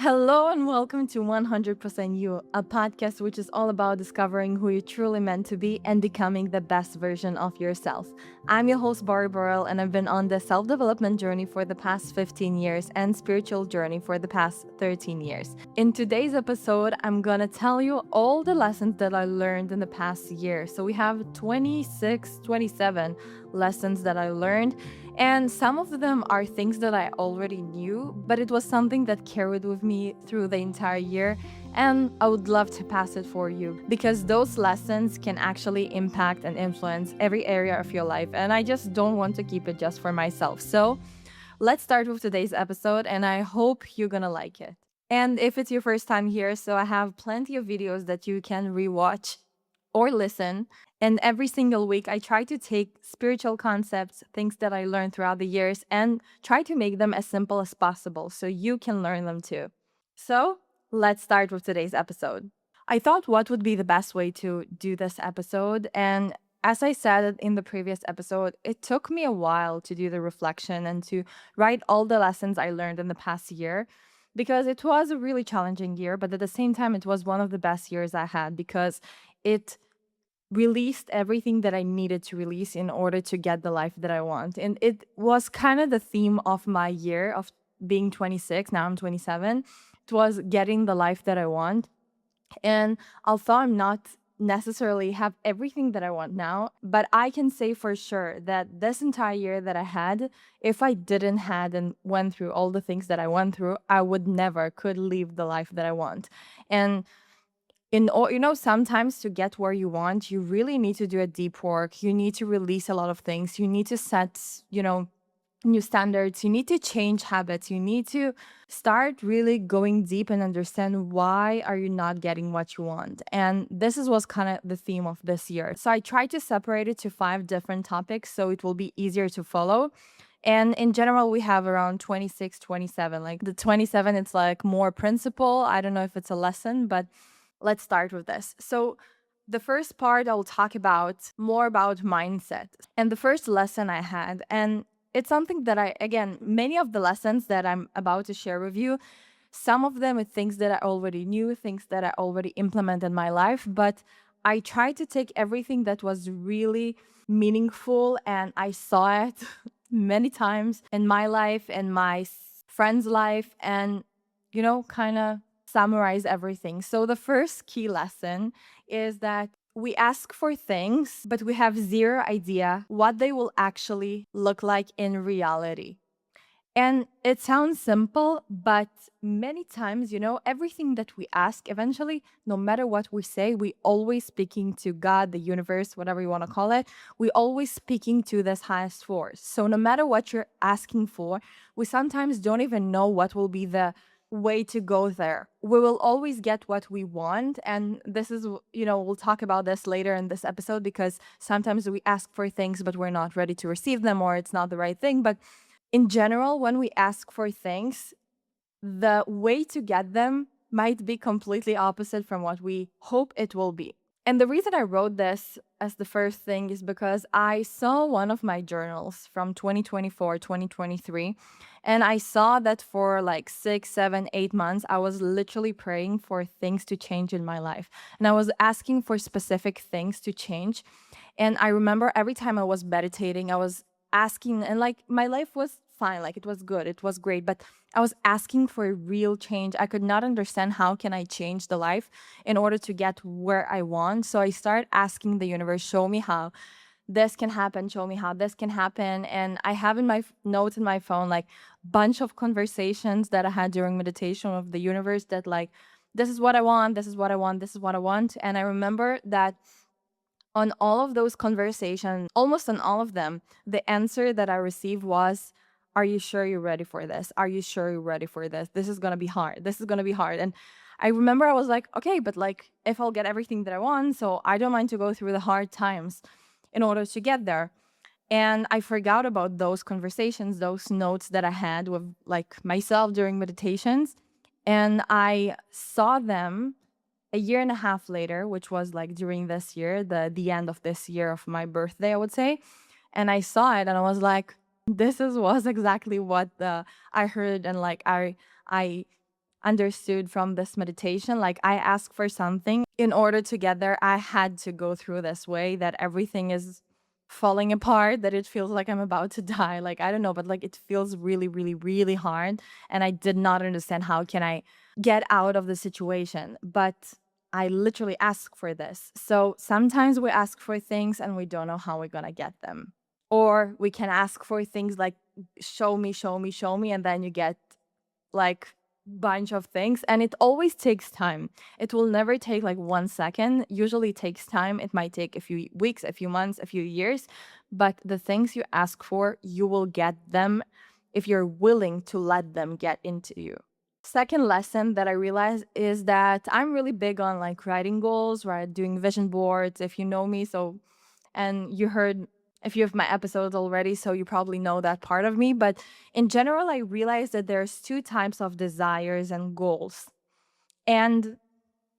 Hello and welcome to 100% You, a podcast which is all about discovering who you're truly meant to be and becoming the best version of yourself. I'm your host, Barry Burrell, and I've been on the self development journey for the past 15 years and spiritual journey for the past 13 years. In today's episode, I'm gonna tell you all the lessons that I learned in the past year. So we have 26, 27 lessons that I learned. And some of them are things that I already knew, but it was something that carried with me through the entire year. And I would love to pass it for you because those lessons can actually impact and influence every area of your life. And I just don't want to keep it just for myself. So let's start with today's episode, and I hope you're gonna like it. And if it's your first time here, so I have plenty of videos that you can rewatch or listen. And every single week, I try to take spiritual concepts, things that I learned throughout the years, and try to make them as simple as possible so you can learn them too. So let's start with today's episode. I thought what would be the best way to do this episode. And as I said in the previous episode, it took me a while to do the reflection and to write all the lessons I learned in the past year because it was a really challenging year, but at the same time, it was one of the best years I had because it released everything that I needed to release in order to get the life that I want. And it was kind of the theme of my year of being 26. Now I'm 27. It was getting the life that I want. And although I'm not necessarily have everything that I want now, but I can say for sure that this entire year that I had, if I didn't had and went through all the things that I went through, I would never could live the life that I want. And sometimes to get where you want, you really need to do a deep work. You need to release a lot of things. You need to set, new standards. You need to change habits. You need to start really going deep and understand why are you not getting what you want. And was kind of the theme of this year. So I tried to separate it to 5 different topics so it will be easier to follow. And in general, we have around 26, 27. Like the 27, it's like more principle. I don't know if it's a lesson, but let's start with this. So, the first part I will talk about more about mindset. And the first lesson I had, and it's something that again, many of the lessons that I'm about to share with you, some of them are things that I already knew, things that I already implemented in my life, but I tried to take everything that was really meaningful and I saw it many times in my life and my friend's life and, kind of summarize everything. So the first key lesson is that we ask for things, but we have zero idea what they will actually look like in reality. And it sounds simple, but many times, everything that we ask, eventually, no matter what we say, we always speaking to God, the universe, whatever you want to call it, we always speaking to this highest force. So no matter what you're asking for, we sometimes don't even know what will be the way to go there. We will always get what we want. And this is, we'll talk about this later in this episode because sometimes we ask for things, but we're not ready to receive them or it's not the right thing. But in general, when we ask for things, the way to get them might be completely opposite from what we hope it will be. And the reason I wrote this as the first thing is because I saw one of my journals from 2024, 2023, and I saw that for like 6, 7, 8 months, I was literally praying for things to change in my life. And I was asking for specific things to change. And I remember every time I was meditating, I was asking, and like my life was fine, like it was good, it was great, but I was asking for a real change. I could not understand how can I change the life in order to get where I want. So I started asking the universe, show me how this can happen, show me how this can happen. And I have in my notes in my phone like bunch of conversations that I had during meditation with the universe that like, this is what I want, this is what I want, this is what I want. And I remember that on all of those conversations, almost on all of them, the answer that I received was, are you sure you're ready for this? Are you sure you're ready for this? This is going to be hard. This is going to be hard. And I remember I was like, okay, but like if I'll get everything that I want, so I don't mind to go through the hard times in order to get there. And I forgot about those conversations, those notes that I had with like myself during meditations. And I saw them a year and a half later, which was like during this year, the end of this year of my birthday, I would say. And I saw it and I was like, was exactly what I heard and like I understood from this meditation. Like, I ask for something in order to get there. I had to go through this way that everything is falling apart, that it feels like I'm about to die. Like, I don't know, but like it feels really, really, really hard. And I did not understand how can I get out of the situation. But I literally ask for this. So sometimes we ask for things and we don't know how we're gonna get them. Or we can ask for things like show me, show me, show me, and then you get like bunch of things, and it always takes time. It will never take like 1 second. Usually it takes time. It might take a few weeks, a few months, a few years, but the things you ask for, you will get them if you're willing to let them get into you. Second lesson that I realized is that I'm really big on like writing goals, right? Doing vision boards, if you know me. So, and you heard a few of my episodes already, so you probably know that part of me. But in general, I realized that there's two types of desires and goals. And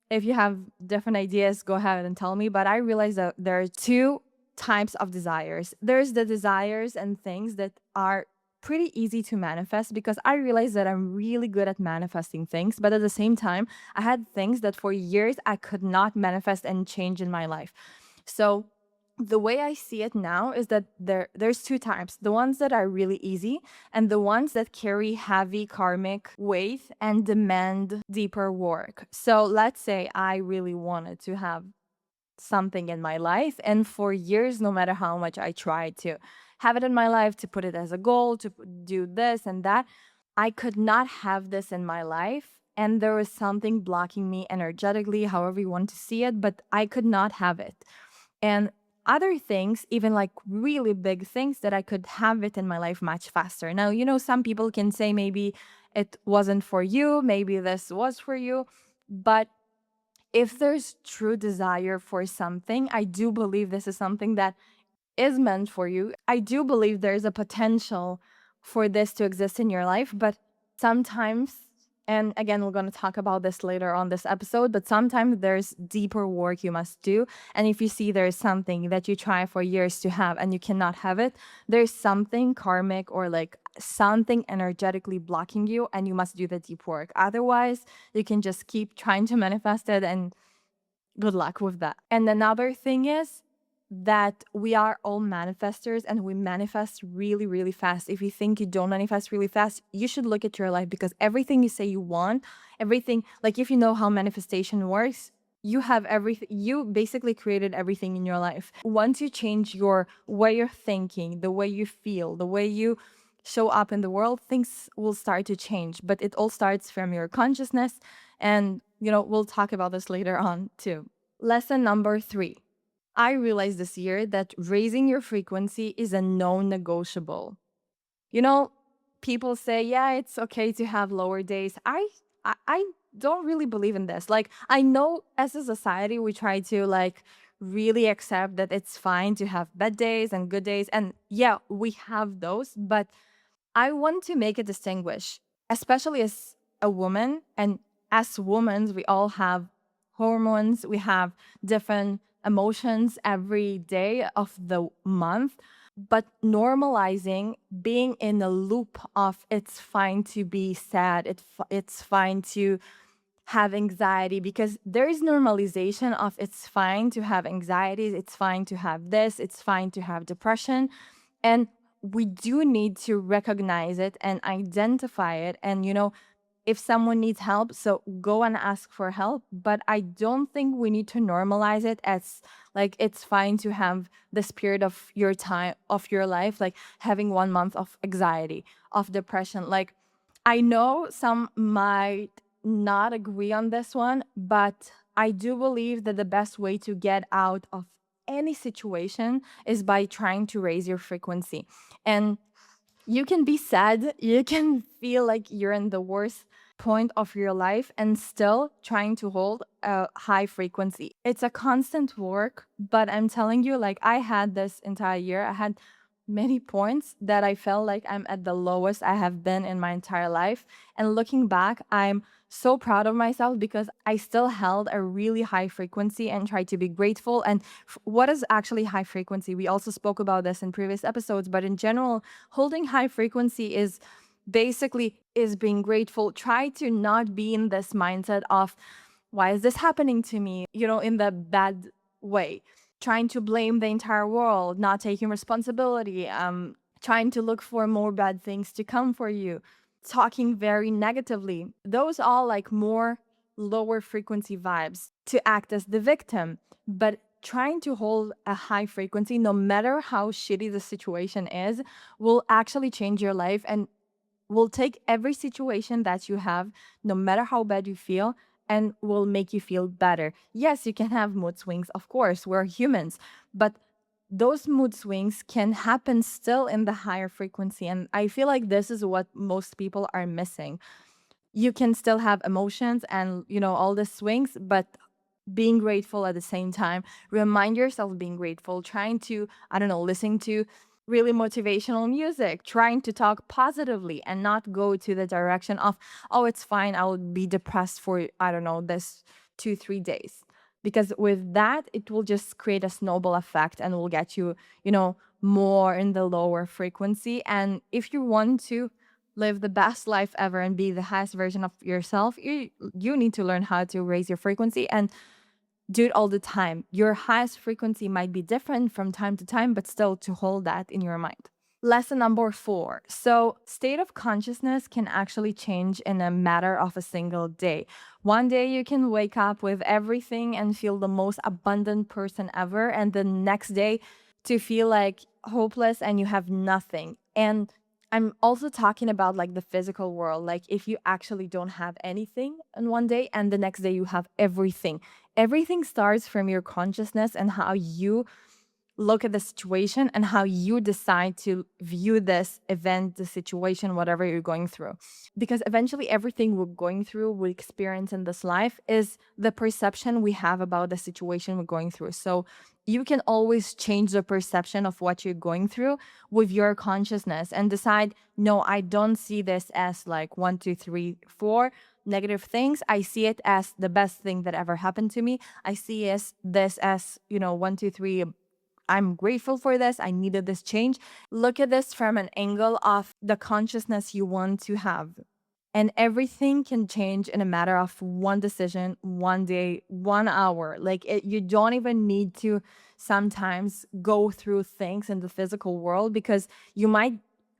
if you have different ideas, go ahead and tell me. But I realized that there are two types of desires. There's the desires and things that are pretty easy to manifest, because I realized that I'm really good at manifesting things. But at the same time, I had things that for years I could not manifest and change in my life. So the way I see it now is that there's two types: the ones that are really easy and the ones that carry heavy karmic weight and demand deeper work. So let's say I really wanted to have something in my life, and for years, no matter how much I tried to have it in my life, to put it as a goal, to do this and that, I could not have this in my life. And there was something blocking me energetically, however you want to see it, but I could not have it. And other things, even like really big things, that I could have it in my life much faster. Now, some people can say maybe it wasn't for you, maybe this was for you. But if there's true desire for something, I do believe this is something that is meant for you. I do believe there's a potential for this to exist in your life, but sometimes, and again, we're going to talk about this later on this episode, but sometimes there's deeper work you must do. And if you see there's something that you try for years to have and you cannot have it, there's something karmic or like something energetically blocking you, and you must do the deep work. Otherwise, you can just keep trying to manifest it, and good luck with that. And another thing is that we are all manifestors, and we manifest really, really fast. If you think you don't manifest really fast, you should look at your life, because everything you say you want, everything, like if you know how manifestation works, you have everything. You basically created everything in your life. Once you change your way you're thinking, the way you feel, the way you show up in the world, things will start to change. But it all starts from your consciousness. And, we'll talk about this later on too. Lesson number 3. I realized this year that raising your frequency is a non-negotiable. You know, people say, yeah, it's okay to have lower days. I don't really believe in this. Like, I know as a society, we try to like really accept that it's fine to have bad days and good days. And yeah, we have those, but I want to make a distinguish, especially as a woman. And as women, we all have hormones, we have different emotions every day of the month. But normalizing being in a loop of it's fine to be sad, it's fine to have anxiety, because there is normalization of it's fine to have anxieties, it's fine to have this, it's fine to have depression. And we do need to recognize it and identify it. And, if someone needs help, so go and ask for help. But I don't think we need to normalize it as like it's fine to have this period of your time, of your life, like having 1 month of anxiety, of depression. Like, I know some might not agree on this one, but I do believe that the best way to get out of any situation is by trying to raise your frequency. And you can be sad, you can feel like you're in the worst point of your life, and still trying to hold a high frequency. It's a constant work, but I'm telling you, like, I had this entire year, I had many points that I felt like I'm at the lowest I have been in my entire life. And looking back, I'm so proud of myself, because I still held a really high frequency and tried to be grateful. And what is actually high frequency? We also spoke about this in previous episodes, but in general, holding high frequency is basically is being grateful. Try to not be in this mindset of, why is this happening to me? In the bad way. Trying to blame the entire world, not taking responsibility, trying to look for more bad things to come for you, talking very negatively. Those all like more lower frequency vibes to act as the victim. But trying to hold a high frequency, no matter how shitty the situation is, will actually change your life and will take every situation that you have, no matter how bad you feel, and will make you feel better. Yes, you can have mood swings, of course, we're humans, but those mood swings can happen still in the higher frequency. And I feel like this is what most people are missing. You can still have emotions and, all the swings, but being grateful at the same time. Remind yourself being grateful, trying to, I don't know, listen to really motivational music, trying to talk positively and not go to the direction of, oh, it's fine, I'll be depressed for, I don't know, this 2, 3 days. Because with that, it will just create a snowball effect and will get you, more in the lower frequency. And if you want to live the best life ever and be the highest version of yourself, you need to learn how to raise your frequency and do it all the time. Your highest frequency might be different from time to time, but still to hold that in your mind. Lesson number 4. So, state of consciousness can actually change in a matter of a single day. One day you can wake up with everything and feel the most abundant person ever, and the next day to feel like hopeless and you have nothing. And I'm also talking about like the physical world. Like if you actually don't have anything in one day and the next day you have everything. Everything starts from your consciousness and how you look at the situation and how you decide to view this event, the situation, whatever you're going through. Because eventually, everything we're going through, we experience in this life, is the perception we have about the situation we're going through. So you can always change the perception of what you're going through with your consciousness and decide, no, I don't see this as like 1, 2, 3, 4 negative things. I see it as the best thing that ever happened to me. I see this as, 1, 2, 3, I'm grateful for this. I needed this change. Look at this from an angle of the consciousness you want to have. And everything can change in a matter of one decision, one day, 1 hour. Like you don't even need to sometimes go through things in the physical world, because you might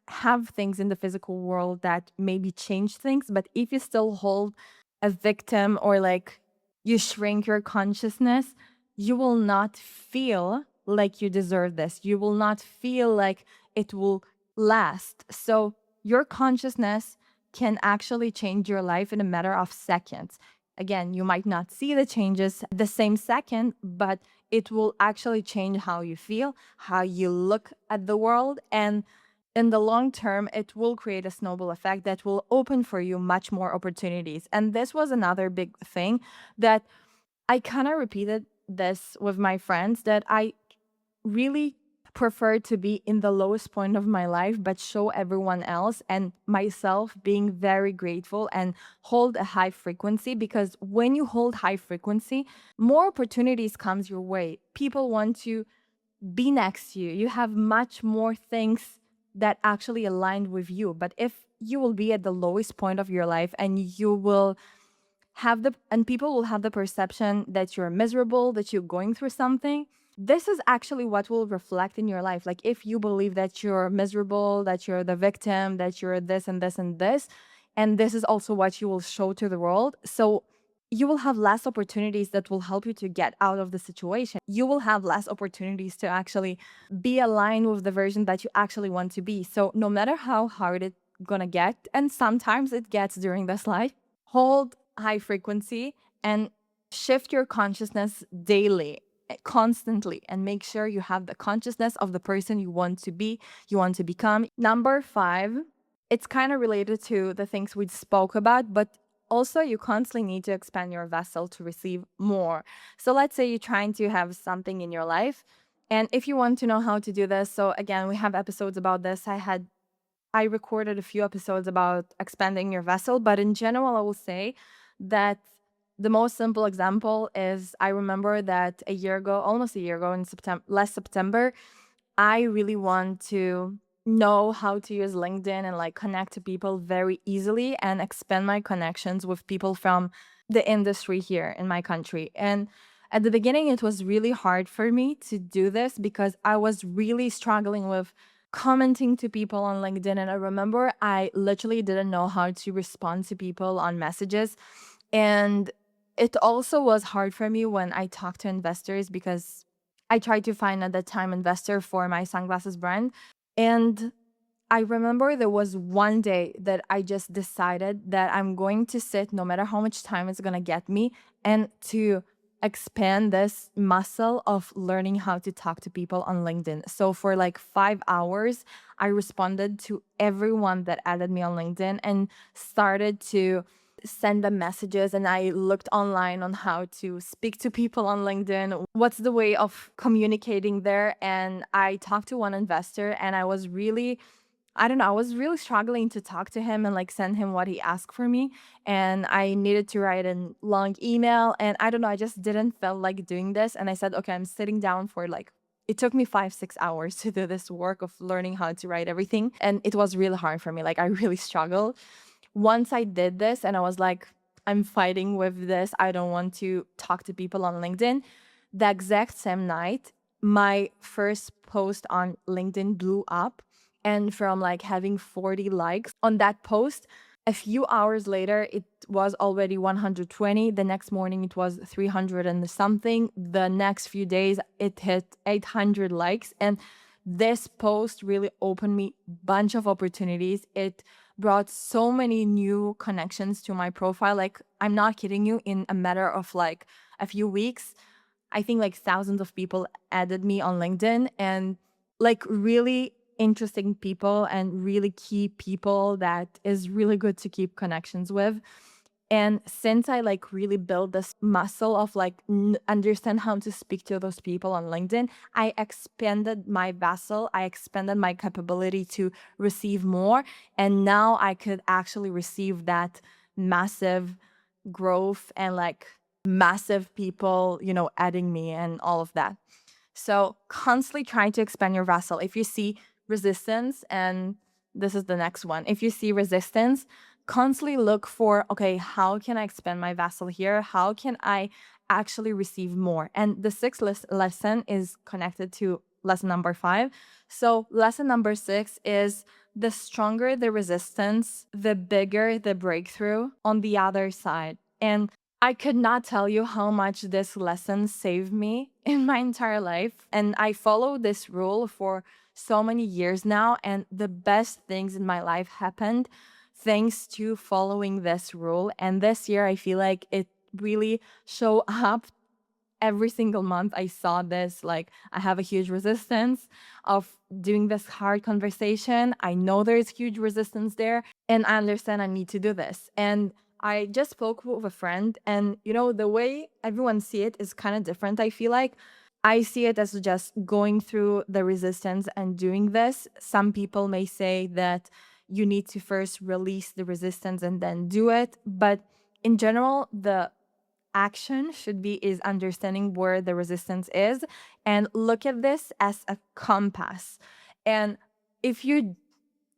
have things in the physical world that maybe change things. But if you still hold a victim, or like you shrink your consciousness, you will not feel like you deserve this. You will not feel like it will last. So your consciousness can actually change your life in a matter of seconds. Again, you might not see the changes the same second, but it will actually change how you feel, how you look at the world. And in the long term, it will create a snowball effect that will open for you much more opportunities. And this was another big thing that I kind of repeated this with my friends, that I really prefer to be in the lowest point of my life, but show everyone else and myself being very grateful and hold a high frequency. Because when you hold high frequency, more opportunities comes your way. People want to be next to you. You have much more things that actually aligned with you. But if you will be at the lowest point of your life and you will and people will have the perception that you're miserable, that you're going through something, this is actually what will reflect in your life. Like if you believe that you're miserable, that you're the victim, that you're this and this and this, and this is also what you will show to the world. So you will have less opportunities that will help you to get out of the situation. You will have less opportunities to actually be aligned with the version that you actually want to be. So no matter how hard it's gonna get, and sometimes it gets during this life, hold high frequency and shift your consciousness daily, constantly, and make sure you have the consciousness of the person you want to be, you want to become. Number 5, it's kind of related to the things we spoke about, but also you constantly need to expand your vessel to receive more. So let's say you're trying to have something in your life, and if you want to know how to do this, so again, we have episodes about this. I recorded a few episodes about expanding your vessel, but in general, I will say that the most simple example is, I remember that a year ago, almost a year ago in September, last September, I really want to know how to use LinkedIn and like connect to people very easily and expand my connections with people from the industry here in my country. And at the beginning, it was really hard for me to do this because I was really struggling with commenting to people on LinkedIn. And I remember I literally didn't know how to respond to people on messages. And it also was hard for me when I talked to investors because I tried to find at the time investor for my sunglasses brand. And I remember there was one day that I just decided that I'm going to sit no matter how much time it's going to get me and to expand this muscle of learning how to talk to people on LinkedIn. So for like 5 hours, I responded to everyone that added me on LinkedIn and started to send them messages, and I looked online on how to speak to people on LinkedIn. What's the way of communicating there? And I talked to one investor and I don't know, I was really struggling to talk to him and like send him what he asked for me. And I needed to write a long email. And I don't know, I just didn't feel like doing this. And I said, okay, I'm sitting down for like, it took me 5, 6 hours to do this work of learning how to write everything. And it was really hard for me. Like, I really struggled. Once I did this and I was like, I'm fighting with this, I don't want to talk to people on LinkedIn. The exact same night, my first post on LinkedIn blew up. And from like having 40 likes on that post, a few hours later, it was already 120. The next morning, it was 300 and something. The next few days, it hit 800 likes. And this post really opened me a bunch of opportunities. It brought so many new connections to my profile. Like, I'm not kidding you, in a matter of like a few weeks, I think like thousands of people added me on LinkedIn, and like really interesting people and really key people that is really good to keep connections with. And since I like really built this muscle of like understand how to speak to those people on LinkedIn, I expanded my vessel, I expanded my capability to receive more. And now I could actually receive that massive growth and like massive people, adding me and all of that. So constantly trying to expand your vessel. If you see resistance, and this is the next one, if you see resistance, constantly look for, okay, how can I expand my vessel here? How can I actually receive more? And the sixth lesson is connected to lesson number 5. So lesson number 6 is the stronger the resistance, the bigger the breakthrough on the other side. And I could not tell you how much this lesson saved me in my entire life. And I follow this rule for so many years now. And the best things in my life happened thanks to following this rule. And this year, I feel like it really showed up every single month. I saw this, like, I have a huge resistance of doing this hard conversation. I know there's huge resistance there, and I understand I need to do this. And I just spoke with a friend, and the way everyone see it is kind of different. I feel like I see it as just going through the resistance and doing this. Some people may say that you need to first release the resistance and then do it, but in general, the action should be is understanding where the resistance is and look at this as a compass. And if you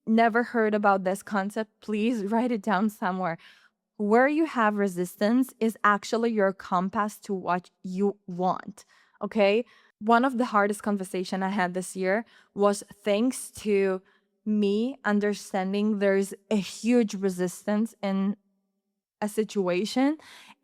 never heard about this concept, please write it down somewhere. Where you have resistance is actually your compass to what you want. Okay? One of the hardest conversation I had this year was thanks to me understanding there's a huge resistance in a situation,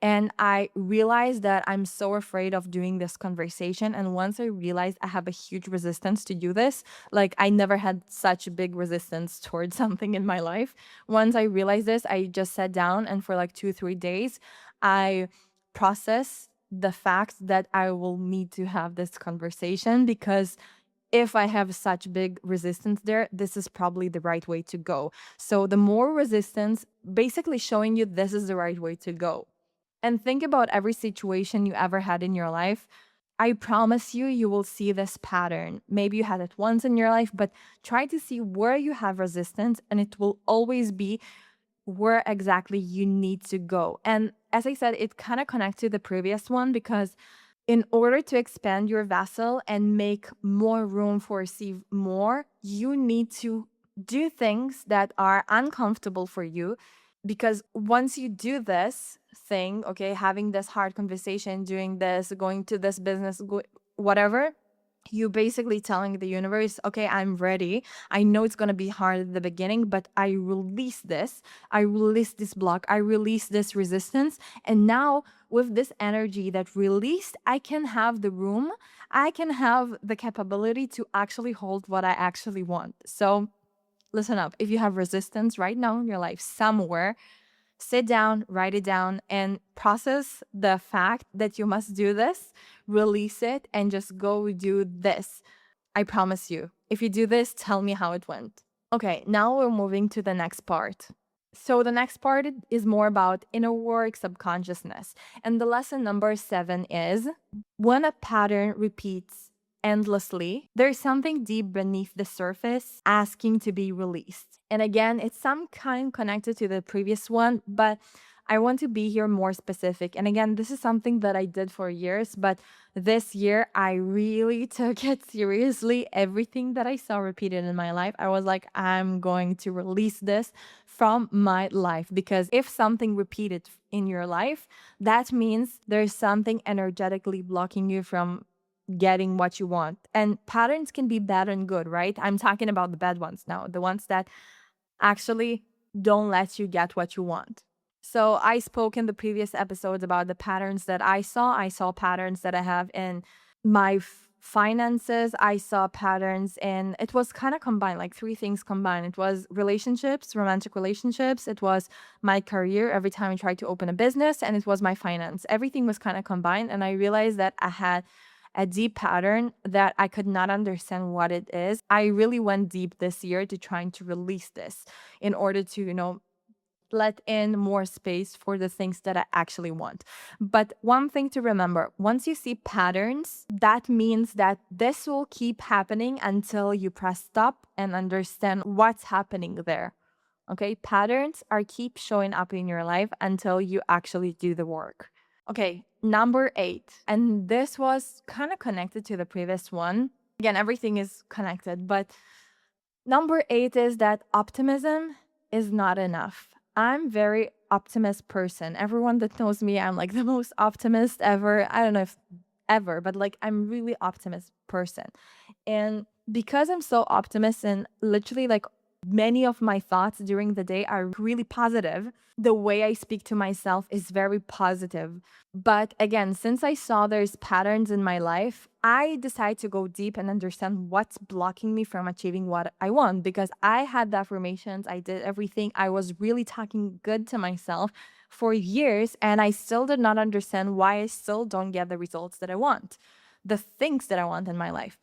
and I realized that I'm so afraid of doing this conversation. And once I realized I have a huge resistance to do this, like, I never had such a big resistance towards something in my life. Once I realized this, I just sat down and for like 2 3 days I processed the fact that I will need to have this conversation, because if I have such big resistance there, this is probably the right way to go. So the more resistance, basically showing you this is the right way to go. And think about every situation you ever had in your life. I promise you, you will see this pattern. Maybe you had it once in your life, but try to see where you have resistance, and it will always be where exactly you need to go. And as I said, it kind of connects to the previous one, because in order to expand your vessel and make more room for receive more, you need to do things that are uncomfortable for you, because once you do this thing, okay, having this hard conversation, doing this, going to this business, whatever, you basically telling the universe, okay, I'm ready. I know it's going to be hard at the beginning, but I release this. I release this block. I release this resistance. And now with this energy that released, I can have the room. I can have the capability to actually hold what I actually want. So listen up. If you have resistance right now in your life somewhere, sit down, write it down, and process the fact that you must do this, release it, and just go do this. I promise you. If you do this, tell me how it went. Okay, now we're moving to the next part. So the next part is more about inner work, subconsciousness. And the lesson number 7 is when a pattern repeats endlessly, there's something deep beneath the surface asking to be released. And again, it's some kind connected to the previous one, but I want to be here more specific. And again, this is something that I did for years, but this year I really took it seriously. Everything that I saw repeated in my life, I was like, I'm going to release this from my life, because if something repeated in your life, that means there's something energetically blocking you from getting what you want. And patterns can be bad and good, right? I'm talking about the bad ones now, the ones that actually don't let you get what you want. So I spoke in the previous episodes about the patterns that I saw. I saw patterns that I have in my finances. I saw patterns, and it was kind of combined, like three things combined. It was relationships, romantic relationships. It was my career every time I tried to open a business, and it was my finance. Everything was kind of combined. And I realized that I had a deep pattern that I could not understand what it is. I really went deep this year to trying to release this in order to, let in more space for the things that I actually want. But one thing to remember, once you see patterns, that means that this will keep happening until you press stop and understand what's happening there. Okay, patterns are keep showing up in your life until you actually do the work. Okay, number 8. And this was kind of connected to the previous one. Again, everything is connected, but number 8 is that optimism is not enough. I'm very optimist person. Everyone that knows me, I'm like the most optimist ever. I don't know if ever, but like I'm really optimist person. And because I'm so optimist and literally like many of my thoughts during the day are really positive, the way I speak to myself is very positive. But again, since I saw there's patterns in my life, I decided to go deep and understand what's blocking me from achieving what I want, because I had the affirmations, I did everything. I was really talking good to myself for years, and I still did not understand why I still don't get the results that I want, the things that I want in my life.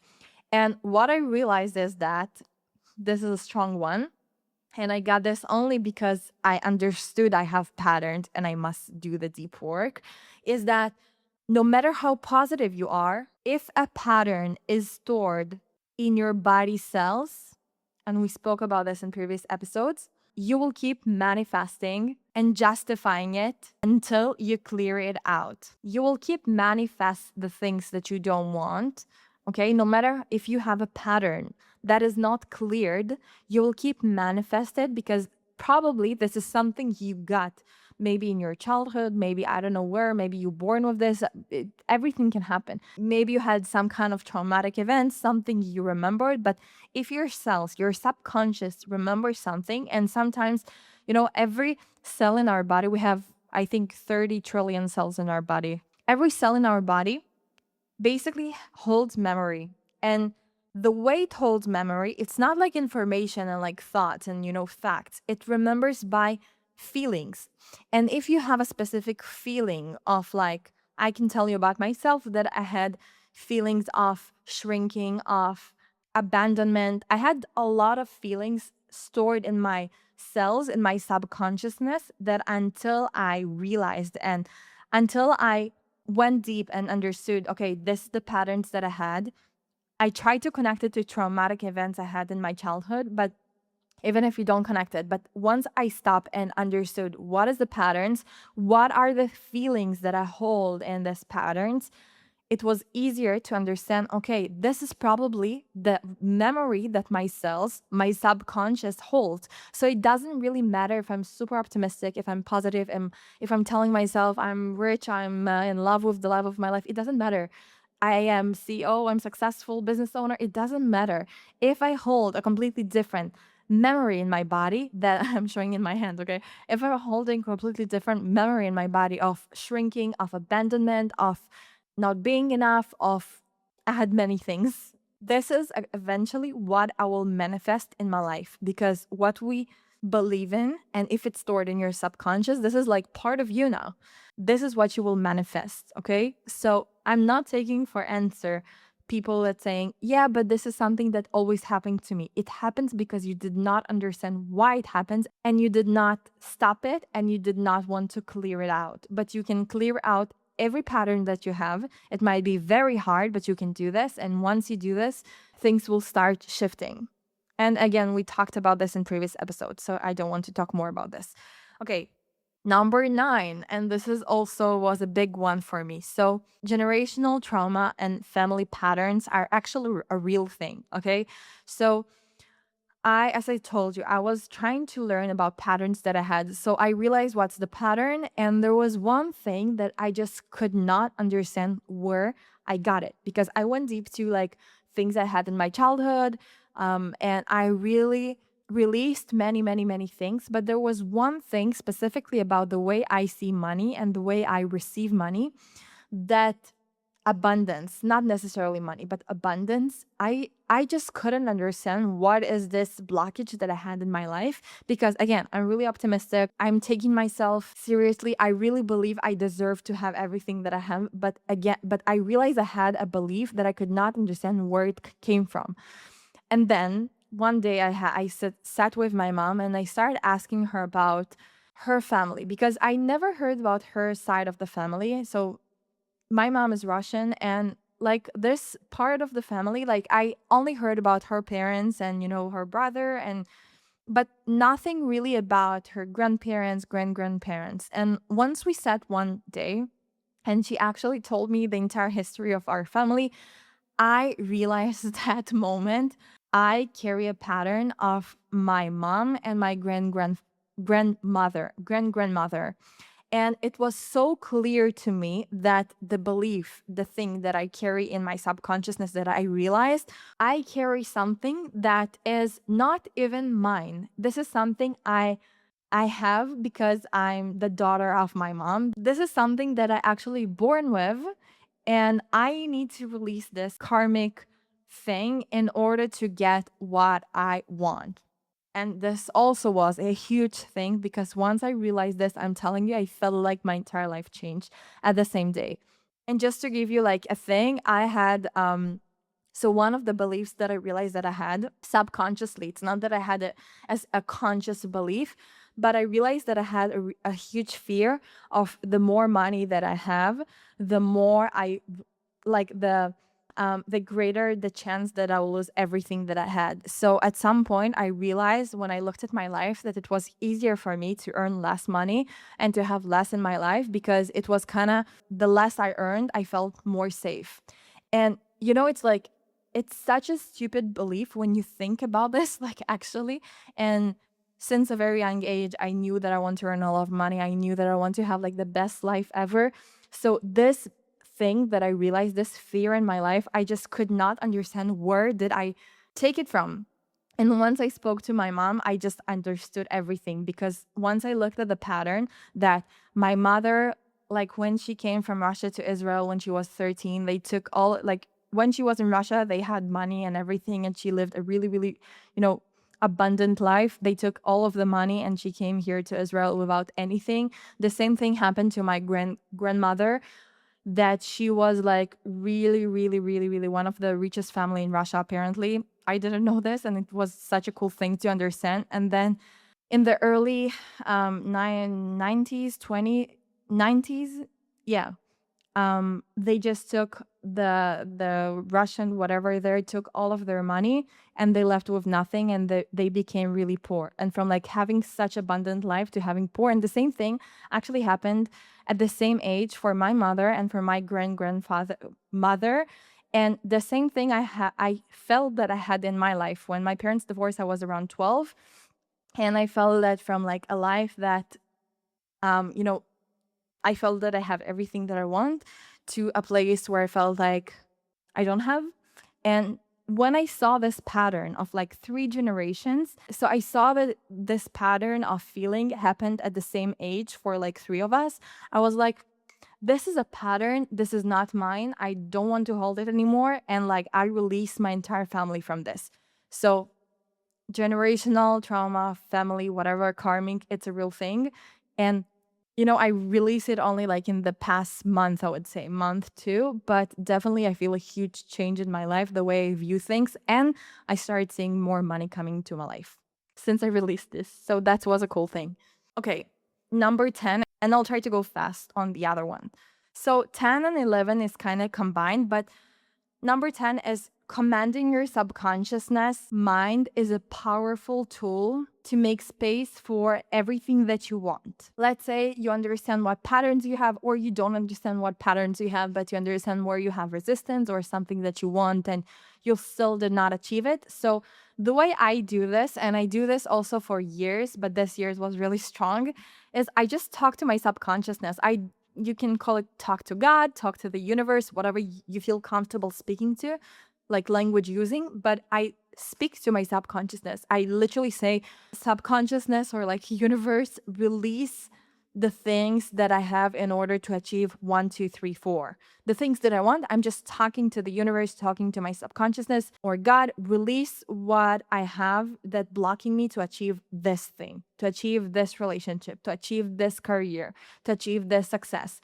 And what I realized is that this is a strong one. And I got this only because I understood I have patterns and I must do the deep work. Is that no matter how positive you are, if a pattern is stored in your body cells, and we spoke about this in previous episodes, you will keep manifesting and justifying it until you clear it out. You will keep manifest the things that you don't want. Okay, no matter if you have a pattern that is not cleared, you will keep manifested, because probably this is something you got maybe in your childhood, maybe I don't know where, maybe you born with this. Everything can happen. Maybe you had some kind of traumatic event, something you remembered. But if your cells, your subconscious remembers something, and sometimes, every cell in our body, we have, I think, 30 trillion cells in our body. Every cell in our body basically holds memory. And the way it holds memory, it's not like information and like thoughts and, facts. It remembers by feelings. And if you have a specific feeling of like, I can tell you about myself that I had feelings of shrinking, of abandonment. I had a lot of feelings stored in my cells, in my subconsciousness, that until I realized and until I went deep and understood, okay, this is the patterns that I had. I tried to connect it to traumatic events I had in my childhood, but even if you don't connect it, but once I stopped and understood what is the patterns, what are the feelings that I hold in these patterns, it was easier to understand, okay, this is probably the memory that my cells, my subconscious holds. So it doesn't really matter if I'm super optimistic, if I'm positive, and if I'm telling myself I'm rich, I'm in love with the love of my life. It doesn't matter. I am CEO, I'm successful business owner. It doesn't matter. If I hold a completely different memory in my body that I'm showing in my hand, okay? If I'm holding completely different memory in my body of shrinking, of abandonment, of not being enough, of I had many things. This is eventually what I will manifest in my life, because what we believe in, and if it's stored in your subconscious, this is like part of you now. This is what you will manifest, okay? So I'm not taking for answer people that saying, yeah, but this is something that always happened to me. It happens because you did not understand why it happens, and you did not stop it, and you did not want to clear it out. But you can clear out every pattern that you have. It might be very hard, but you can do this. And once you do this, things will start shifting. And again, we talked about this in previous episodes, so I don't want to talk more about this. Okay, number 9, and this is also was a big one for me. So generational trauma and family patterns are actually a real thing, okay? So as I told you, I was trying to learn about patterns that I had. So I realized what's the pattern. And there was one thing that I just could not understand where I got it, because I went deep to like things I had in my childhood. And I really released many, many, many things. But there was one thing specifically about the way I see money and the way I receive money, that abundance, not necessarily money, but abundance, I just couldn't understand what is this blockage that I had in my life, because again, I'm really optimistic, I'm taking myself seriously, I really believe I deserve to have everything that I have. But I realized I had a belief that I could not understand where it came from. And then one day I sat with my mom and I started asking her about her family, because I never heard about her side of the family. So my mom is Russian, and like this part of the family, like I only heard about her parents and her brother, and but nothing really about her grandparents, grandparents. And once we sat one day and she actually told me the entire history of our family, I realized that moment I carry a pattern of my mom and my grandmother. And it was so clear to me that the belief, the thing that I carry in my subconsciousness, that I realized I carry something that is not even mine. This is something I have because I'm the daughter of my mom. This is something that I actually born with, and I need to release this karmic thing in order to get what I want. And this also was a huge thing, because once I realized this, I'm telling you, I felt like my entire life changed at the same day. And just to give you like a thing, I had so one of the beliefs that I realized that I had subconsciously, it's not that I had it as a conscious belief, but I realized that I had a huge fear of the more money that I have, the more I like the greater the chance that I will lose everything that I had. So at some point, I realized when I looked at my life that it was easier for me to earn less money and to have less in my life, because it was kind of the less I earned, I felt more safe. And it's like, it's such a stupid belief when you think about this, like actually. And since a very young age, I knew that I want to earn a lot of money. I knew that I want to have like the best life ever. So this thing that I realized, this fear in my life, I just could not understand where did I take it from. And once I spoke to my mom, I just understood everything, because once I looked at the pattern that my mother, like when she came from Russia to Israel when she was 13, they took all, like when she was in Russia, they had money and everything, and she lived a really, really, abundant life. They took all of the money and she came here to Israel without anything. The same thing happened to my grandmother, that she was like really, really, really, really one of the richest family in Russia, apparently. I didn't know this, and it was such a cool thing to understand. And then in the early 90s, 2090s, yeah, they just took the Russian whatever there took all of their money, and they left with nothing, and they became really poor. And from like having such abundant life to having poor, and the same thing actually happened at the same age for my mother and for my grandfather mother. And the same thing I felt that I had in my life. When my parents divorced, I was around 12. And I felt that from like a life that, you know, I felt that I have everything that I want, to a place where I felt like I don't have. And when I saw this pattern of like 3 generations, so I saw that this pattern of feeling happened at the same age for like 3 of us. I was like, this is a pattern. This is not mine. I don't want to hold it anymore. And like, I release my entire family from this. So, generational trauma, family, whatever, karmic, it's a real thing. And I release it only like in the past month, I would say, month two, but definitely I feel a huge change in my life, the way I view things. And I started seeing more money coming to my life since I released this. So that was a cool thing. Okay, number 10, and I'll try to go fast on the other one. So 10 and 11 is kind of combined, but number 10 is commanding your subconsciousness mind is a powerful tool to make space for everything that you want. Let's say you understand what patterns you have, or you don't understand what patterns you have, but you understand where you have resistance or something that you want and you still did not achieve it. So the way I do this, and I do this also for years, but this year's was really strong, is I just talk to my subconsciousness. You can call it talk to God, talk to the universe, whatever you feel comfortable speaking to, like language using, but I speak to my subconsciousness. I literally say, subconsciousness or like universe, release the things that I have in order to achieve 1, 2, 3, 4. The things that I want, I'm just talking to the universe, talking to my subconsciousness, or God, release what I have that blocking me to achieve this thing, to achieve this relationship, to achieve this career, to achieve this success.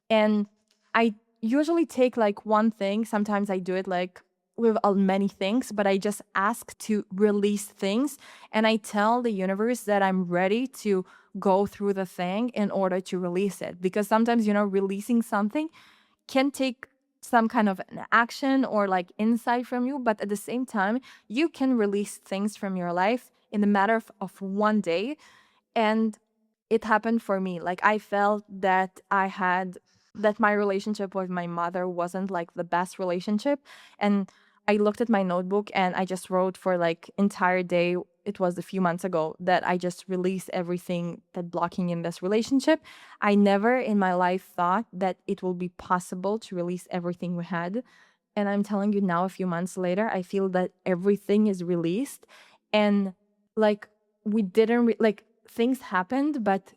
And I usually take like one thing. Sometimes I do it like with many things, but I just ask to release things. And I tell the universe that I'm ready to go through the thing in order to release it. Because sometimes, releasing something can take some kind of an action or like insight from you. But at the same time, you can release things from your life in a matter of one day. And it happened for me. Like, I felt that that my relationship with my mother wasn't like the best relationship. And I looked at my notebook and I just wrote for like entire day. It was a few months ago that I just released everything that blocking in this relationship. I never in my life thought that it will be possible to release everything we had. And I'm telling you now, a few months later, I feel that everything is released. And like, we didn't like, things happened, but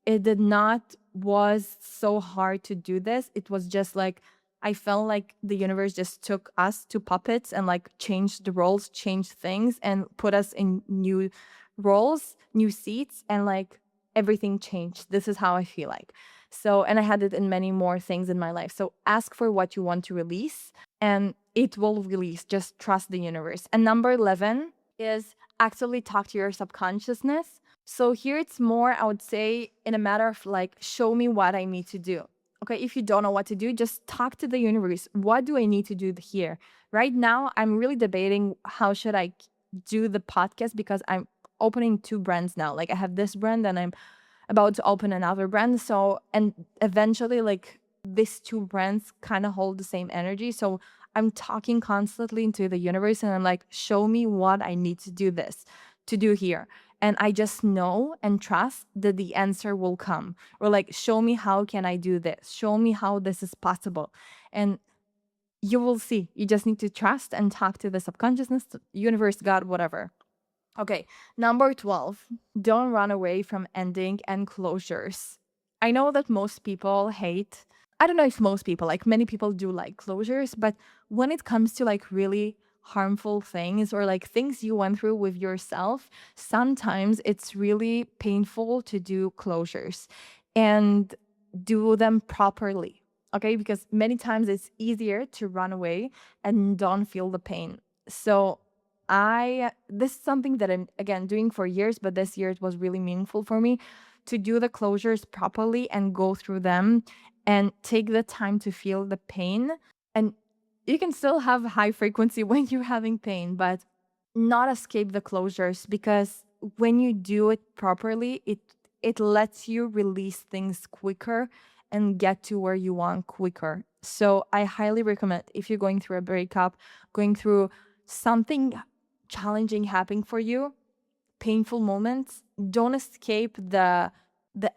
it did not was so hard to do this. It was just like, I felt like the universe just took us to puppets and like changed the roles, changed things, and put us in new roles, new seats, and like everything changed. This is how I feel like. So, and I had it in many more things in my life. So ask for what you want to release and it will release. Just trust the universe. And number 11 is actively talk to your subconsciousness. So here it's more, I would say, in a matter of like, show me what I need to do. Okay, if you don't know what to do, just talk to the universe. What do I need to do here? Right now, I'm really debating how should I do the podcast because I'm opening 2 brands now. Like, I have this brand and I'm about to open another brand. So, and eventually, like, these 2 brands kind of hold the same energy. So I'm talking constantly into the universe and I'm like, show me what I need to do here. And I just know and trust that the answer will come. Or like, show me how can I do this? Show me how this is possible. And you will see. You just need to trust and talk to the subconsciousness, universe, God, whatever. Okay, number 12, don't run away from ending and closures. I know that most people hate, I don't know if most people, like many people do like closures, but when it comes to like really harmful things or like things you went through with yourself, sometimes it's really painful to do closures and do them properly. Okay, because many times it's easier to run away and don't feel the pain. So this is something that I'm again doing for years, but this year it was really meaningful for me to do the closures properly and go through them and take the time to feel the pain. And you can still have high frequency when you're having pain, but not escape the closures because when you do it properly, it lets you release things quicker and get to where you want quicker. So I highly recommend, if you're going through a breakup, going through something challenging happening for you, painful moments, don't escape the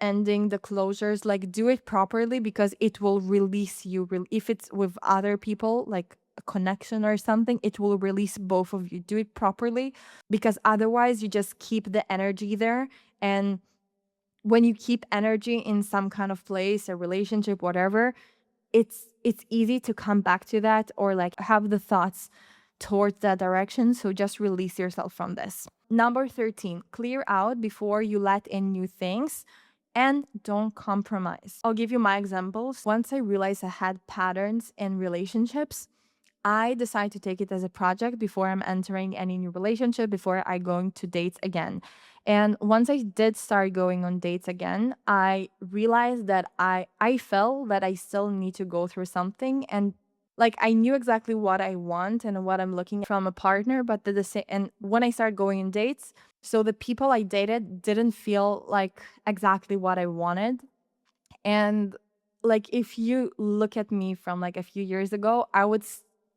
ending, the closures. Like, do it properly, because it will release you. If it's with other people, like a connection or something, it will release both of you. Do it properly, because otherwise you just keep the energy there. And when you keep energy in some kind of place, a relationship, whatever, it's easy to come back to that, or like have the thoughts towards that direction. So just release yourself from this. Number 13, clear out before you let in new things, and don't compromise. I'll give you my examples. Once I realized I had patterns in relationships, I decide to take it as a project before I'm entering any new relationship, before I going to dates again. And once I did start going on dates again, I realized that I felt that I still need to go through something. And like, I knew exactly what I want and what I'm looking from a partner, but the same. And when I started going on dates, so the people I dated didn't feel like exactly what I wanted. And like, if you look at me from like a few years ago, I would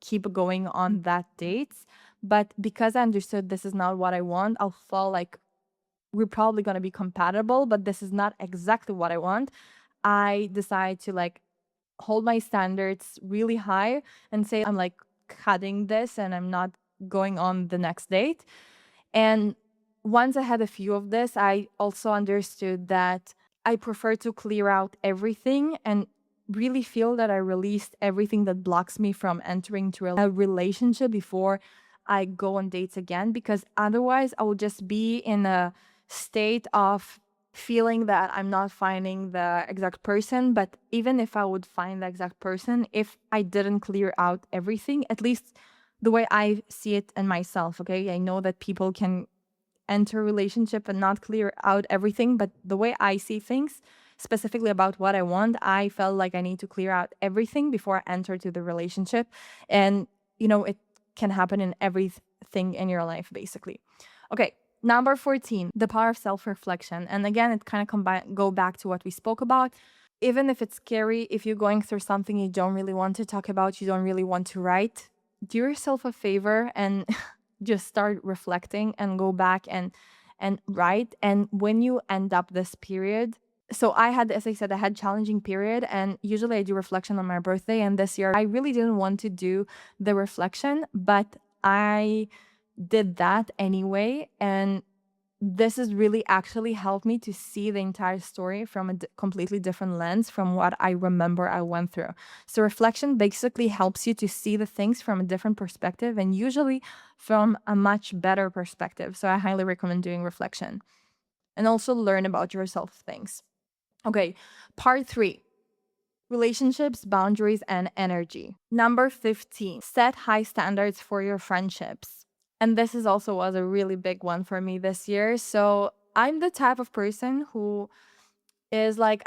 keep going on that dates. But because I understood this is not what I want, I'll feel like we're probably going to be compatible, but this is not exactly what I want. I decide to like hold my standards really high and say, I'm like cutting this and I'm not going on the next date. And once I had a few of this, I also understood that I prefer to clear out everything and really feel that I released everything that blocks me from entering to a relationship before I go on dates again, because otherwise I will just be in a state of feeling that I'm not finding the exact person. But even if I would find the exact person, if I didn't clear out everything, at least the way I see it in myself, okay? I know that people can enter a relationship and not clear out everything, but the way I see things, specifically about what I want, I felt like I need to clear out everything before I enter to the relationship. And, it can happen in everything in your life, basically. Okay, number 14, the power of self-reflection. And again, it kind of go back to what we spoke about. Even if it's scary, if you're going through something you don't really want to talk about, you don't really want to write, do yourself a favor and just start reflecting and go back and write. And when you end up this period, so I had, as I said, I had challenging period, and usually I do reflection on my birthday. And this year I really didn't want to do the reflection, but I did that anyway. And this has really actually helped me to see the entire story from a completely different lens from what I remember I went through. So reflection basically helps you to see the things from a different perspective, and usually from a much better perspective. So I highly recommend doing reflection and also learn about yourself things. Okay, part 3. Relationships, boundaries, and energy. Number 15, set high standards for your friendships. And this is also was a really big one for me this year. So I'm the type of person who is like,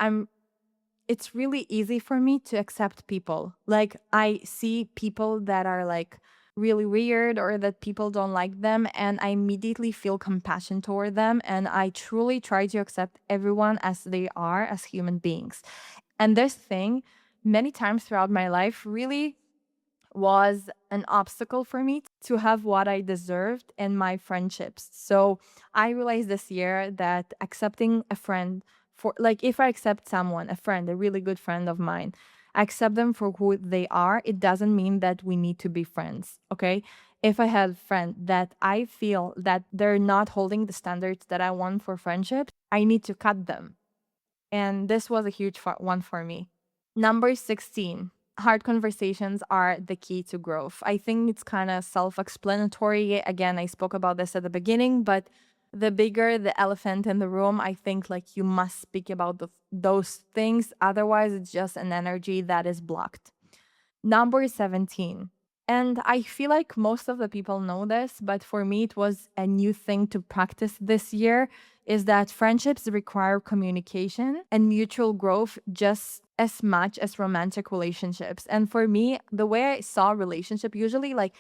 it's really easy for me to accept people. Like, I see people that are like really weird or that people don't like them, and I immediately feel compassion toward them. And I truly try to accept everyone as they are, as human beings. And this thing, many times throughout my life, really was an obstacle for me to have what I deserved in my friendships. So I realized this year that accepting a friend, for like, if I accept someone, a friend, a really good friend of mine, I accept them for who they are, it doesn't mean that we need to be friends, okay? If I have a friend that I feel that they're not holding the standards that I want for friendship, I need to cut them. And this was a huge one for me. Number 16, hard conversations are the key to growth. I think it's kind of self-explanatory. Again, I spoke about this at the beginning, but the bigger the elephant in the room, I think like you must speak about those things. Otherwise, it's just an energy that is blocked. Number 17. And I feel like most of the people know this, but for me, it was a new thing to practice this year, is that friendships require communication and mutual growth just as much as romantic relationships. And for me, the way I saw relationship, usually like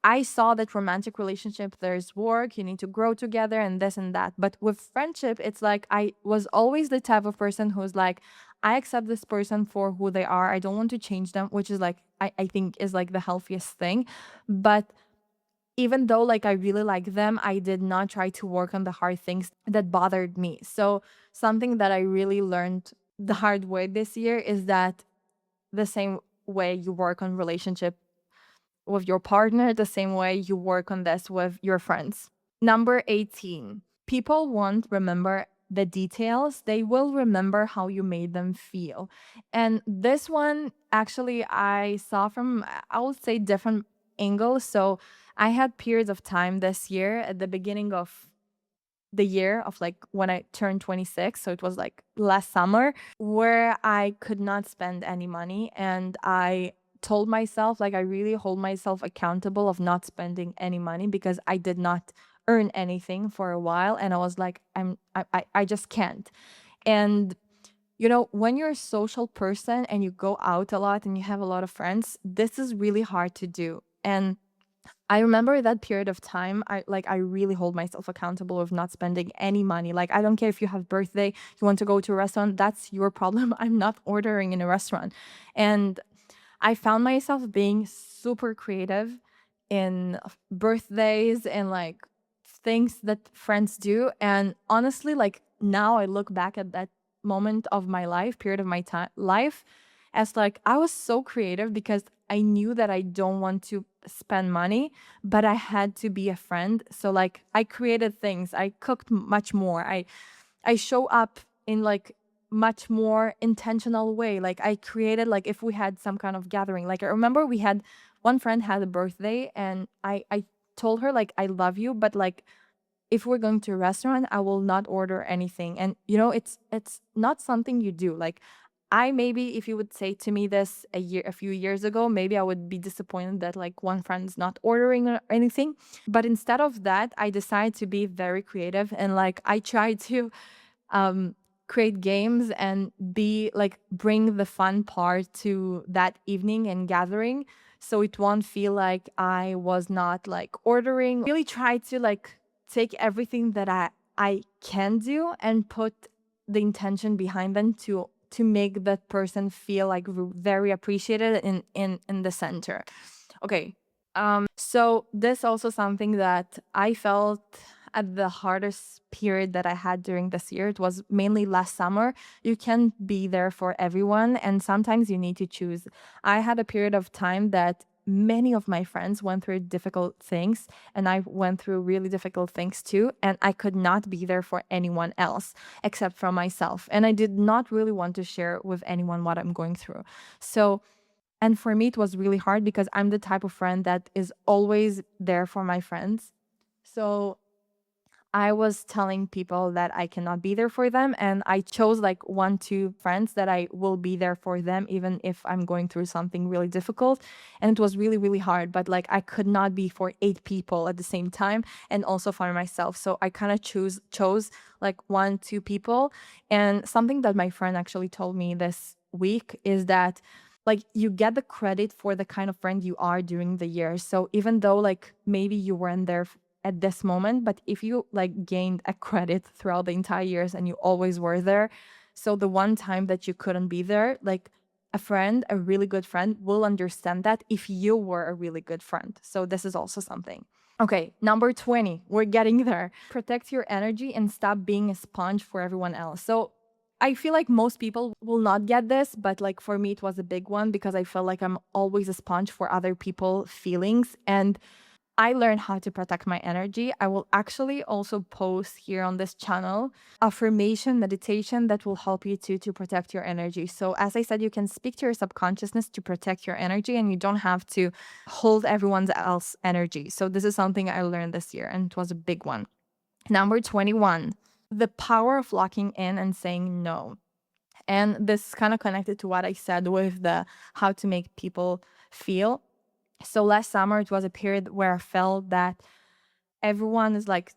I saw that romantic relationship, there's work, you need to grow together and this and that. But with friendship, it's like I was always the type of person who's like, I accept this person for who they are. I don't want to change them, which is like, I think is like the healthiest thing. But even though like I really like them, I did not try to work on the hard things that bothered me. So something that I really learned the hard way this year is that the same way you work on relationship with your partner, the same way you work on this with your friends. Number 18. People won't remember the details. They will remember how you made them feel. And this one actually I saw from, I would say, different angles. So I had periods of time this year at the beginning of the year of like when I turned 26. So it was like last summer where I could not spend any money. And I told myself, like, I really hold myself accountable of not spending any money because I did not earn anything for a while. And I was like, I just can't. And when you're a social person and you go out a lot and you have a lot of friends, this is really hard to do. And I remember that period of time. I really hold myself accountable of not spending any money. Like, I don't care if you have birthday, you want to go to a restaurant, that's your problem. I'm not ordering in a restaurant. And I found myself being super creative in birthdays and like things that friends do. And honestly, like now I look back at that moment of my life, period of my time life, as like I was so creative because I knew that I don't want to spend money, but I had to be a friend. So like I created things. I cooked much more. I show up in like much more intentional way. Like I created, like if we had some kind of gathering, like I remember we had one friend had a birthday and I told her like I love you, but like if we're going to a restaurant, I will not order anything. And it's not something you do. Like I maybe if you would say to me this a few years ago, maybe I would be disappointed that like one friend's not ordering or anything. But instead of that, I decided to be very creative and like I tried to um, create games and be like bring the fun part to that evening and gathering so it won't feel like I was not like ordering. Really try to like take everything that I can do and put the intention behind them to make that person feel like very appreciated in the center. Okay. So this also something that I felt at the hardest period that I had during this year. It was mainly last summer. You can't be there for everyone, and sometimes you need to choose. I had a period of time that many of my friends went through difficult things, and I went through really difficult things too, and I could not be there for anyone else except for myself. And I did not really want to share with anyone what I'm going through. So and for me, it was really hard because I'm the type of friend that is always there for my friends. So I was telling people that I cannot be there for them. And I chose like one, two friends that I will be there for them, even if I'm going through something really difficult. And it was really, really hard. But like I could not be for 8 people at the same time and also for myself. So I kind of chose like one, two people. And something that my friend actually told me this week is that like you get the credit for the kind of friend you are during the year. So even though like maybe you weren't there at this moment, but if you like gained a credit throughout the entire years and you always were there, so the one time that you couldn't be there, like a friend, a really good friend will understand that if you were a really good friend. So this is also something. Okay, number 20, we're getting there. Protect your energy and stop being a sponge for everyone else. So I feel like most people will not get this, but like for me, it was a big one because I felt like I'm always a sponge for other people's feelings. And I learned how to protect my energy. I will actually also post here on this channel affirmation meditation that will help you to protect your energy. So as I said, you can speak to your subconsciousness to protect your energy and you don't have to hold everyone's else energy. So this is something I learned this year and it was a big one. Number 21, the power of locking in and saying no. And this is kind of connected to what I said with the how to make people feel. So last summer, it was a period where I felt that everyone is like,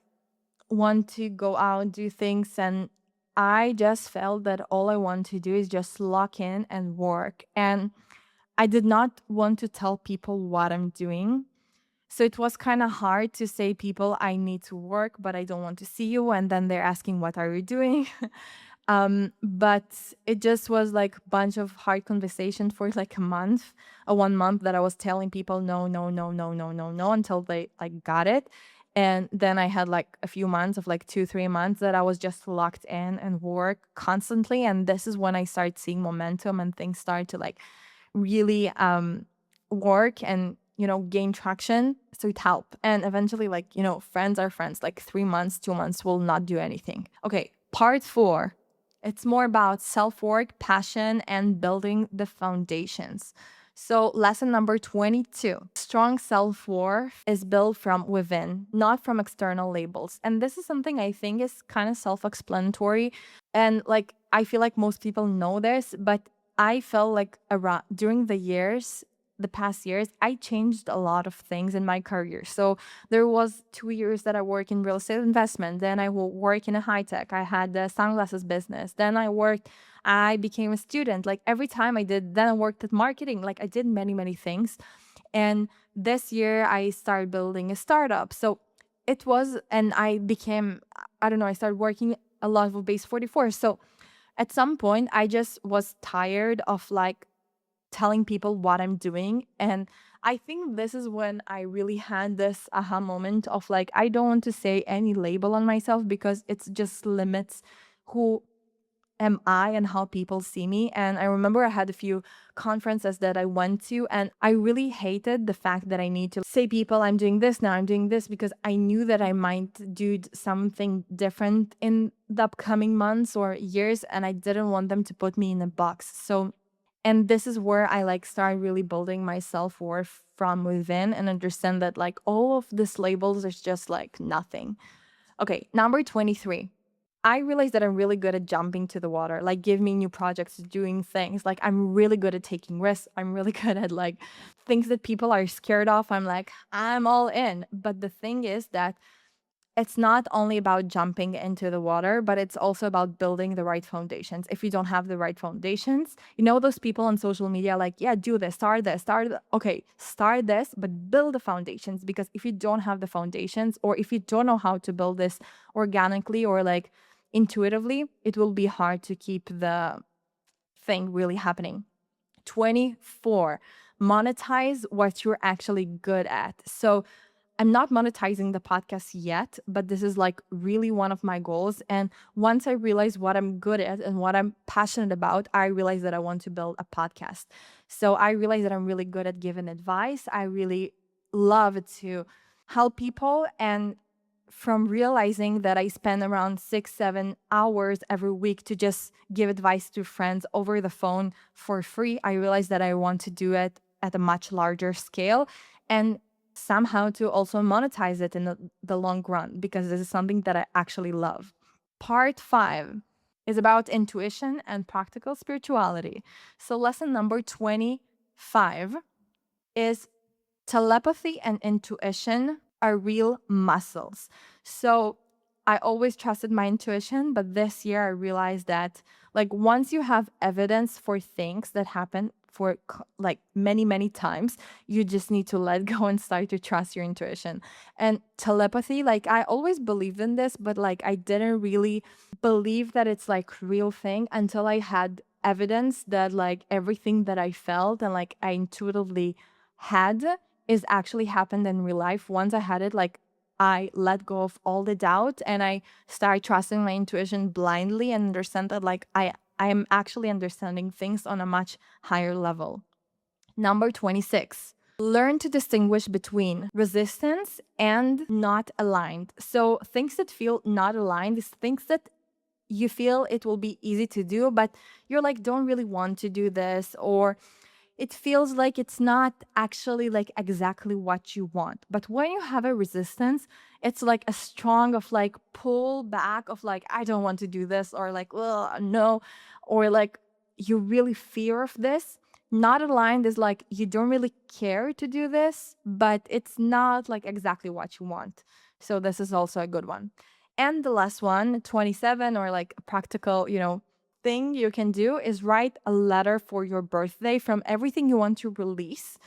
want to go out, do things. And I just felt that all I want to do is just lock in and work. And I did not want to tell people what I'm doing. So it was kind of hard to say people I need to work, but I don't want to see you. And then they're asking, what are you doing? But it just was like a bunch of hard conversations for like a month, a 1 month that I was telling people no, no, no, no, no, no, no, until they like got it. And then I had like a few months of like 2, 3 months that I was just locked in and work constantly. And this is when I started seeing momentum and things started to like really work and gain traction. So it helped. And eventually, like, friends are friends. Like 3 months, 2 months will not do anything. Okay, part 4. It's more about self-work, passion, and building the foundations. So, lesson number 22: strong self worth is built from within, not from external labels. And this is something I think is kind of self explanatory. And like, I feel like most people know this, but I felt like around during the past years, I changed a lot of things in my career. So there was 2 years that I worked in real estate investment. Then I will work in a high tech. I had the sunglasses business. Then I became a student. Like every time then I worked at marketing. Like I did many, many things. And this year I started building a startup. So and I became, I don't know, I started working a lot with Base 44. So at some point, I just was tired of like telling people what I'm doing. And I think this is when I really had this aha moment of like, I don't want to say any label on myself because it's just limits who am I and how people see me. And I remember I had a few conferences that I went to, and I really hated the fact that I need to say people I'm doing this now, I'm doing this, because I knew that I might do something different in the upcoming months or years, and I didn't want them to put me in a box. So, and this is where I like start really building my self-worth from within and understand that like all of these labels is just like nothing. Okay, number 23. I realized that I'm really good at jumping to the water, like give me new projects, doing things. Like I'm really good at taking risks. I'm really good at like things that people are scared of. I'm like, I'm all in. But the thing is that it's not only about jumping into the water, but it's also about building the right foundations. If you don't have the right foundations, those people on social media like, yeah, do this, okay, start this, but build the foundations. Because if you don't have the foundations, or if you don't know how to build this organically or like intuitively, it will be hard to keep the thing really happening. 24, monetize what you're actually good at. So I'm not monetizing the podcast yet, but this is like really one of my goals. And once I realize what I'm good at and what I'm passionate about, I realize that I want to build a podcast. So I realize that I'm really good at giving advice. I really love to help people. And from realizing that I spend around 6, 7 hours every week to just give advice to friends over the phone for free, I realized that I want to do it at a much larger scale and somehow to also monetize it in the long run, because this is something that I actually love. Part 5 is about intuition and practical spirituality. So, lesson number 25 is telepathy and intuition are real muscles. So I always trusted my intuition, but this year I realized that like once you have evidence for things that happen for like many, many times, you just need to let go and start to trust your intuition. And telepathy, like I always believed in this, but like I didn't really believe that it's like real thing until I had evidence that like everything that I felt and like I intuitively had is actually happened in real life. Once I had it, like I let go of all the doubt and I started trusting my intuition blindly and understand that like I am actually understanding things on a much higher level. Number 26. Learn to distinguish between resistance and not aligned. So things that feel not aligned is things that you feel it will be easy to do, but you're like, don't really want to do this, or it feels like it's not actually like exactly what you want. But when you have a resistance, it's like a strong of like pull back of like, I don't want to do this, or like, well, no, or like you really fear of this. Not aligned is like you don't really care to do this, but it's not like exactly what you want. So this is also a good one. And the last one, 27, or like a practical, thing you can do is write a letter for your birthday from everything you want to release,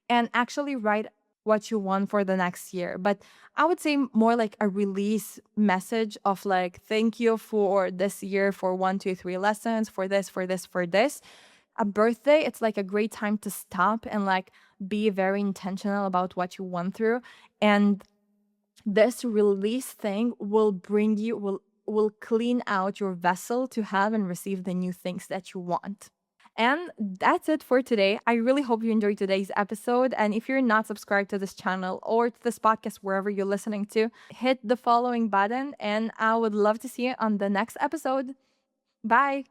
and actually write what you want for the next year. But I would say more like a release message of like, thank you for this year, for 1, 2, 3 lessons, for this, for this, for this. A birthday, it's like a great time to stop and like be very intentional about what you went through. And this release thing will bring you, will clean out your vessel to have and receive the new things that you want. And that's it for today. I really hope you enjoyed today's episode. And if you're not subscribed to this channel or to this podcast, wherever you're listening to, hit the following button. And I would love to see you on the next episode. Bye.